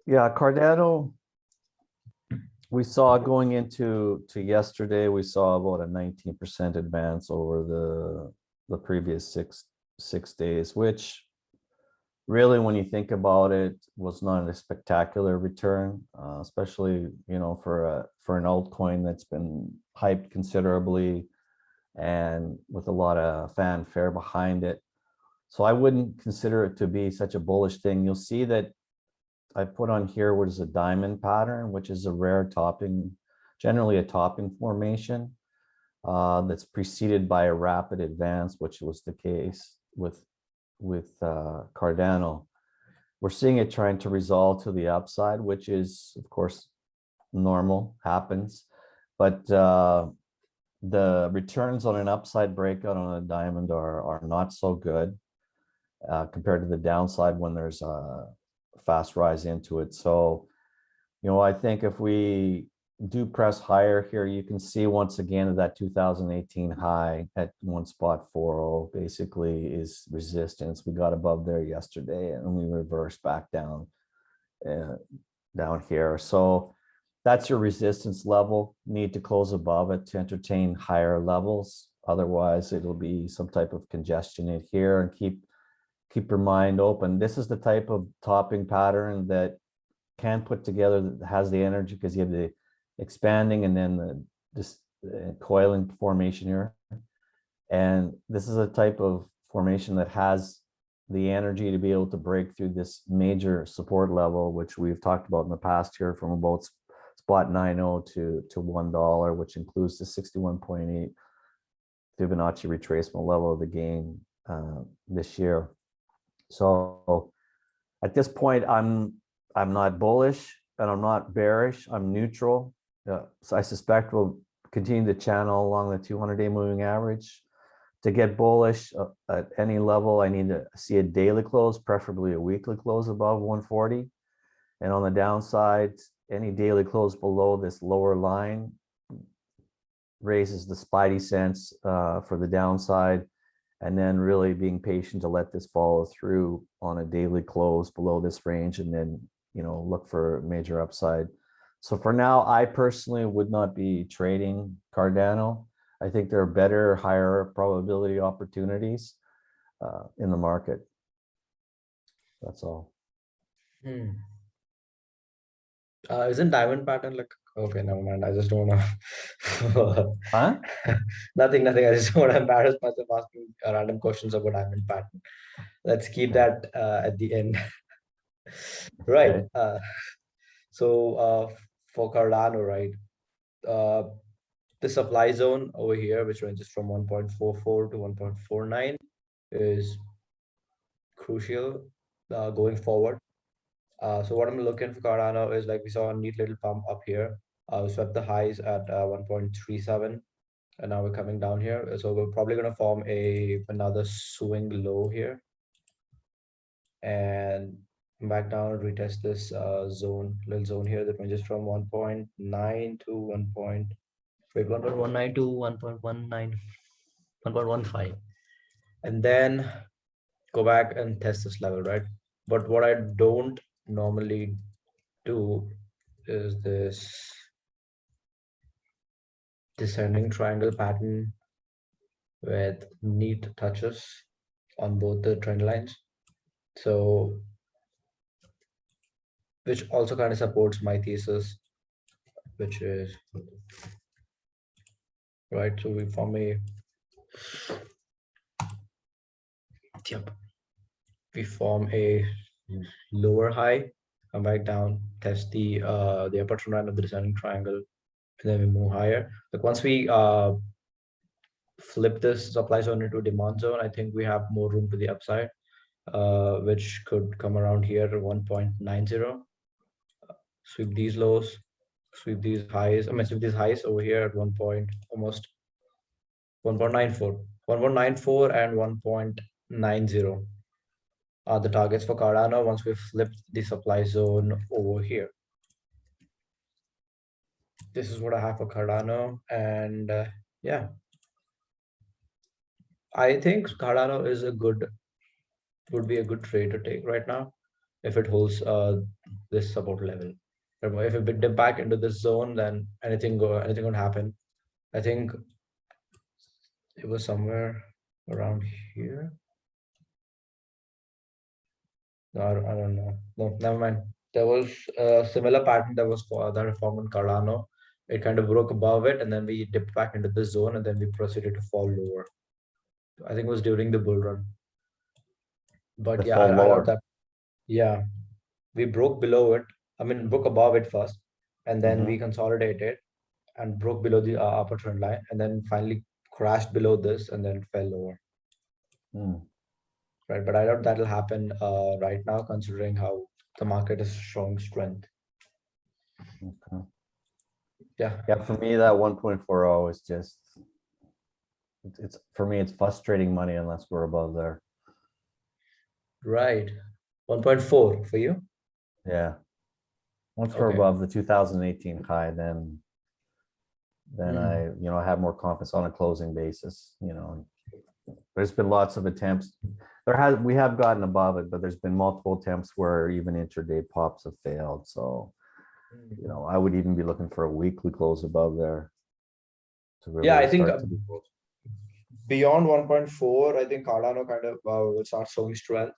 Yeah, Cardano, we saw going into yesterday, we saw about a 19% advance over the previous six days, which really, when you think about it, was not a spectacular return, especially for an altcoin that's been hyped considerably and with a lot of fanfare behind it. So I wouldn't consider it to be such a bullish thing. You'll see that I put on here what is a diamond pattern, which is a rare topping, generally a topping formation that's preceded by a rapid advance, which was the case with Cardano. We're seeing it trying to resolve to the upside, which is, of course, normal, happens. But the returns on an upside breakout on a diamond are not so good compared to the downside when there's a fast rise into it. So, I think if we do press higher here, you can see once again that 2018 high at 1.40 basically is resistance. We got above there yesterday and we reversed back down here. So that's your resistance level. Need to close above it to entertain higher levels. Otherwise, it'll be some type of congestion in here, and keep your mind open. This is the type of topping pattern that can put together, that has the energy, because you have the expanding and then this coiling formation here. And this is a type of formation that has the energy to be able to break through this major support level, which we've talked about in the past here, from about spot 90 to $1, which includes the 61.8 Fibonacci retracement level of the gain this year. So at this point, I'm not bullish and I'm not bearish. I'm neutral. So I suspect we'll continue to channel along the 200-day moving average. To get bullish at any level, I need to see a daily close, preferably a weekly close above 140. And on the downside, any daily close below this lower line raises the spidey sense for the downside. And then really being patient to let this follow through on a daily close below this range, and then look for major upside. So for now, I personally would not be trading Cardano. I think there are better, higher probability opportunities in the market. That's all. Isn't diamond pattern like, okay, never mind. I just don't want to. Huh? Nothing. I just don't want to embarrass myself asking random questions about diamond pattern. Let's keep that at the end. Right. Okay. So for Cardano, right? The supply zone over here, which ranges from 1.44 to 1.49, is crucial going forward. So what I'm looking for Cardano is, like, we saw a neat little pump up here. We swept the highs at 1.37, and now we're coming down here. So we're probably going to form another swing low here, and back down, retest this little zone here that ranges from 1.9 to 1.19 to 1.19, 1.15, and then go back and test this level, right? But what I don't normally do is this descending triangle pattern with neat touches on both the trend lines. So, which also kind of supports my thesis, which is, right, so we form a, yep, we form a lower high, come back down, test the upper trend line of the descending triangle, and then we move higher. Like, once we flip this supply zone into demand zone, I think we have more room to the upside, which could come around here at 1.90. Sweep these lows, sweep these highs. Sweep these highs over here at almost 1.94. 1.94 and 1.90 are the targets for Cardano once we flip the supply zone over here. This is what I have for Cardano, and yeah, I think Cardano would be a good trade to take right now. if it holds this support level. If it dip back into this zone, then anything would happen. I think it was somewhere around here. No, I don't know. No, never mind. There was a similar pattern that was that formed in Cardano. It kind of broke above it, and then we dipped back into this zone, and then we proceeded to fall lower. I think it was during the bull run. But It yeah, fall I doubt lower. that. Yeah, we broke below it. I mean, broke above it first, and then we Mhm. consolidated and broke below the upper trend line, and then finally crashed below this, and then fell lower. Mm, Right, but I doubt that'll happen right now, considering how the market is showing strength. okay. Yeah, Yeah, for me, that 1.40 is just, it's for me, it's frustrating money unless we're above there. right. 1.4 for you. Yeah. Once we're Okay. above the 2018 high, then Mm. I have more confidence on a closing basis. There's been lots of attempts. We have gotten above it, but there's been multiple attempts where even intraday pops have failed. So, I would even be looking for a weekly close above there to Yeah, really I think start to. beyond 1.4, I think Cardano kind of will start showing strength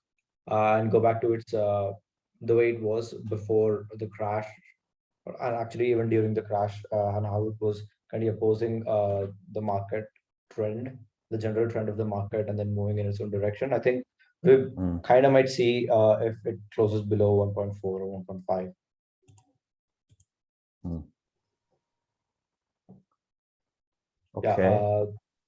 and go back to its the way it was before the crash, and actually even during the crash, and how it was kind of opposing the market trend, the general trend of the market, and then moving in its own direction. I think we Mm, kind of might see if it closes below 1.4 or 1.5. mm. Yeah. Okay.